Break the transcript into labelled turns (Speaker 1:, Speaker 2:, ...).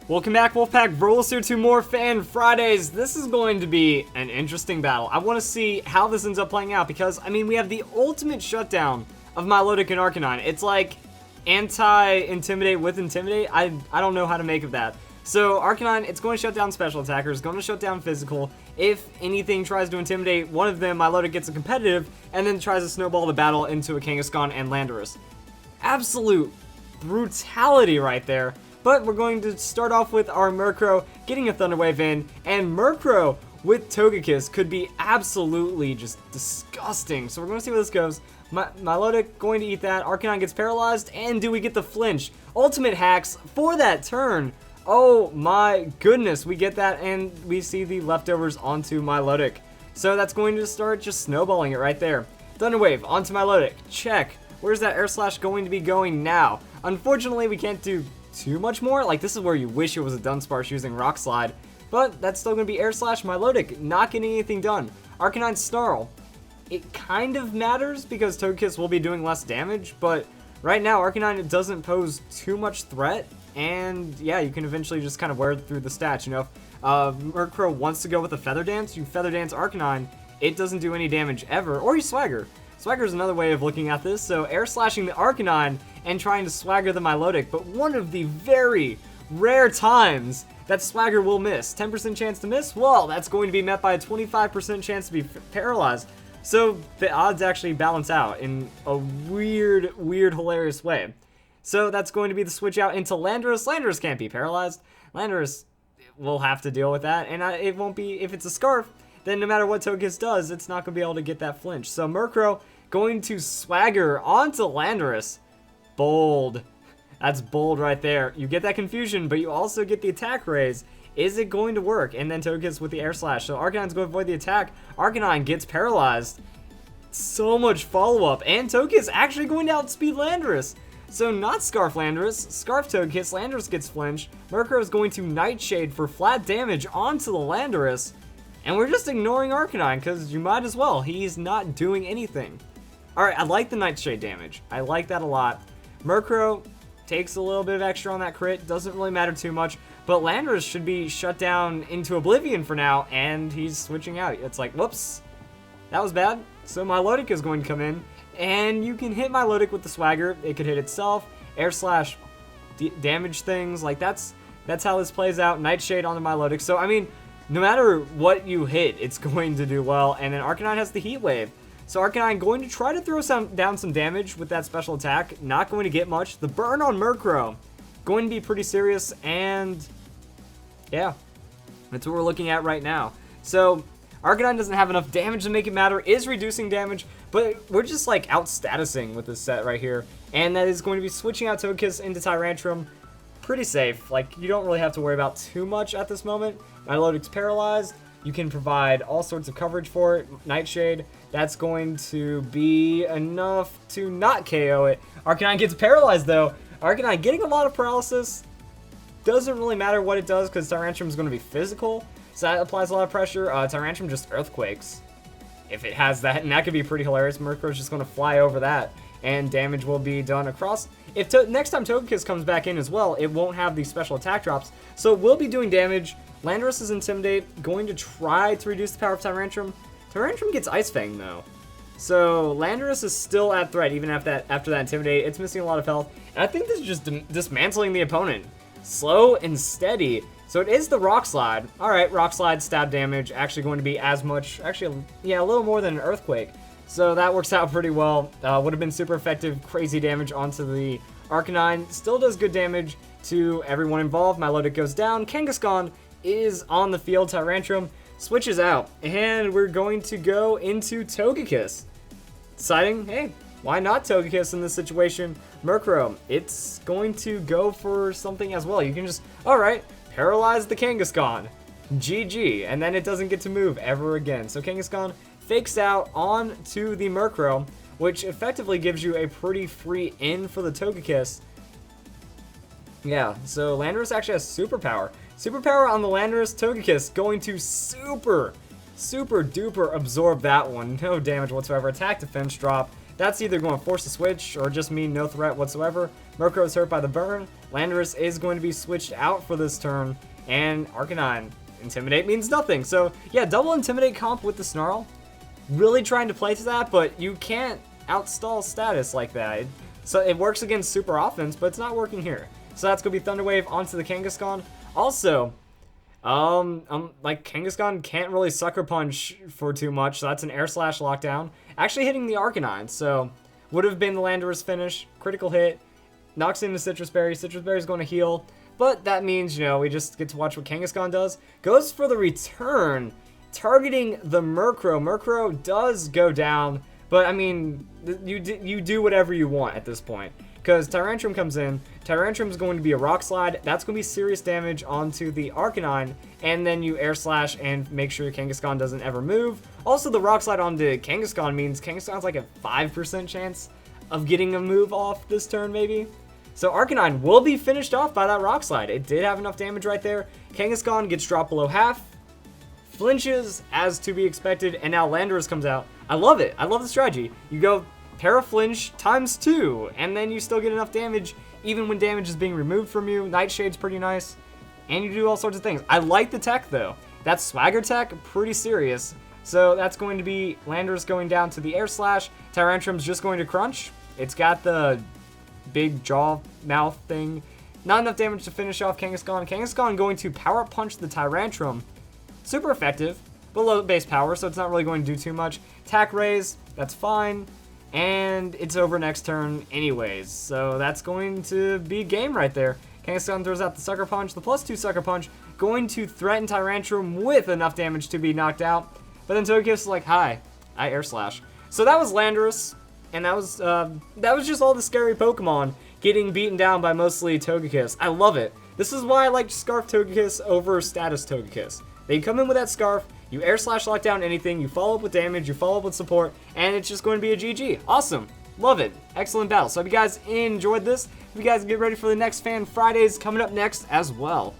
Speaker 1: Welcome back, Wolfpack. Rolls here to more Fan Fridays. This is going to be an interesting battle. I want to see how this ends up playing out because, I mean, we have the ultimate shutdown of Milotic and Arcanine. It's like anti-intimidate with intimidate. I don't know how to make of that. So Arcanine, it's going to shut down special attackers, going to shut down physical. If anything tries to intimidate one of them, Milotic gets a competitive and then tries to snowball the battle into a Kangaskhan and Landorus. Absolute brutality right there. But we're going to start off with our Murkrow getting a Thunder Wave in, and Murkrow with Togekiss could be absolutely just disgusting. So we're going to see where this goes. Milotic going to eat that. Arcanine gets paralyzed, and do we get the flinch? Ultimate hacks for that turn. Oh my goodness, we get that, and we see the leftovers onto Milotic. So that's going to start just snowballing it right there. Thunder Wave onto Milotic. Check. Where's that Air Slash going to be going now? Unfortunately, we can't do too much more. Like, this is where you wish it was a Dunsparce using Rock Slide, but that's still going to be Air Slash Milotic, not getting anything done. Arcanine Snarl. It kind of matters because Togekiss will be doing less damage, but right now Arcanine doesn't pose too much threat, and yeah, you can eventually just kind of wear through the stats, you know. Murkrow wants to go with a Feather Dance, you Feather Dance Arcanine, it doesn't do any damage ever, or you Swagger. Swagger is another way of looking at this, so air slashing the Arcanine and trying to Swagger the Milotic, but one of the very rare times that Swagger will miss. 10% chance to miss? Well, that's going to be met by a 25% chance to be paralyzed. So the odds actually balance out in a weird, hilarious way. So that's going to be the switch out into Landorus. Landorus can't be paralyzed. Landorus will have to deal with that, and it won't be, if it's a Scarf, then no matter what Togekiss does, it's not going to be able to get that flinch. So Murkrow going to Swagger onto Landorus. Bold. That's bold right there. You get that confusion, but you also get the attack raise. Is it going to work? And then Togekiss with the Air Slash. So Arcanine's going to avoid the attack. Arcanine gets paralyzed. So much follow-up. And Togekiss actually going to outspeed Landorus. So not Scarf Landorus. Scarf Togekiss. Landorus gets flinched. Murkrow is going to Nightshade for flat damage onto the Landorus. And we're just ignoring Arcanine because you might as well. He's not doing anything. Alright, I like the Nightshade damage. I like that a lot. Murkrow takes a little bit of extra on that crit. Doesn't really matter too much. But Landorus should be shut down into Oblivion for now. And he's switching out. It's like, whoops. That was bad. So Milotic is going to come in. And you can hit Milotic with the Swagger. It could hit itself. Air Slash damage things. Like, that's how this plays out. Nightshade on the Milotic. So, I mean, no matter what you hit, it's going to do well. And then Arcanine has the Heat Wave. So Arcanine going to try to throw down some damage with that special attack. Not going to get much. The burn on Murkrow going to be pretty serious. And yeah, that's what we're looking at right now. So Arcanine doesn't have enough damage to make it matter. Is reducing damage. But we're just like out-statusing with this set right here. And that is going to be switching out Togekiss into Tyrantrum. Pretty safe. Like, you don't really have to worry about too much at this moment. Milotic's paralyzed. You can provide all sorts of coverage for it. Nightshade, that's going to be enough to not KO it. Arcanine gets paralyzed though. Arcanine getting a lot of paralysis. Doesn't really matter what it does because Tyrantrum is going to be physical. So that applies a lot of pressure. Tyrantrum just Earthquakes. If it has that, and that could be pretty hilarious. Murkrow's just going to fly over that. And damage will be done across. If next time Togekiss comes back in as well, it won't have these special attack drops. So it will be doing damage. Landorus is Intimidate, going to try to reduce the power of Tyrantrum. Tyrantrum gets Ice Fang though. So Landorus is still at threat even after that Intimidate. It's missing a lot of health. And I think this is just dismantling the opponent. Slow and steady. So it is the Rock Slide. Alright, Rock Slide, stab damage, actually going to be as much, actually, yeah, a little more than an Earthquake. So that works out pretty well. Would have been super effective, crazy damage onto the Arcanine. Still does good damage to everyone involved. Milotic goes down. Kangaskhan is on the field. Tyrantrum switches out. And we're going to go into Togekiss. Deciding, hey, why not Togekiss in this situation? Murkrow, it's going to go for something as well. You can just, alright, paralyze the Kangaskhan. GG. And then it doesn't get to move ever again. So Kangaskhan fakes out onto the Murkrow, which effectively gives you a pretty free in for the Togekiss. Yeah, so Landorus actually has Superpower. Superpower on the Landorus. Togekiss going to super duper absorb that one. No damage whatsoever. Attack, defense drop. That's either going to force a switch or just mean no threat whatsoever. Murkrow is hurt by the burn. Landorus is going to be switched out for this turn, and Arcanine. Intimidate means nothing. So yeah, double Intimidate comp with the Snarl. Really trying to play to that, but you can't outstall status like that. So it works against super offense, but it's not working here. So that's going to be Thunder Wave onto the Kangaskhan. Also, like Kangaskhan can't really Sucker Punch for too much, so that's an Air Slash lockdown. Actually hitting the Arcanine, so would have been the Landorus finish. Critical hit, knocks into Citrus Berry. Citrus Berry's going to heal, but that means, you know, we just get to watch what Kangaskhan does. Goes for the return, targeting the Murkrow. Murkrow does go down, but I mean, you do whatever you want at this point. Because Tyrantrum comes in, Tyrantrum's going to be a Rock Slide, that's going to be serious damage onto the Arcanine, and then you Air Slash and make sure your Kangaskhan doesn't ever move. Also, the Rock Slide onto Kangaskhan means Kangaskhan's like a 5% chance of getting a move off this turn, maybe. So Arcanine will be finished off by that Rock Slide. It did have enough damage right there. Kangaskhan gets dropped below half, flinches as to be expected, and now Landorus comes out. I love it. I love the strategy. You go Paraflinch ×2, and then you still get enough damage even when damage is being removed from you. Nightshade's pretty nice, and you do all sorts of things. I like the tech, though. That Swagger tech, pretty serious. So that's going to be Landorus going down to the Air Slash. Tyrantrum's just going to Crunch. It's got the big jaw mouth thing. Not enough damage to finish off Kangaskhan. Kangaskhan going to Power Punch the Tyrantrum. Super effective, but low base power, so it's not really going to do too much. Attack Raise, that's fine. And it's over next turn anyways, so that's going to be game right there. Kangaskhan throws out the Sucker Punch, the +2 Sucker Punch, going to threaten Tyrantrum with enough damage to be knocked out. But then Togekiss is like, hi, I Air Slash. So that was Landorus, and that was just all the scary Pokemon getting beaten down by mostly Togekiss. I love it. This is why I like Scarf Togekiss over Status Togekiss. They come in with that Scarf, you Air Slash lock down anything, you follow up with damage, you follow up with support, and it's just going to be a GG. Awesome. Love it. Excellent battle. So if you guys enjoyed this, if you guys get ready for the next Fan Fridays coming up next as well.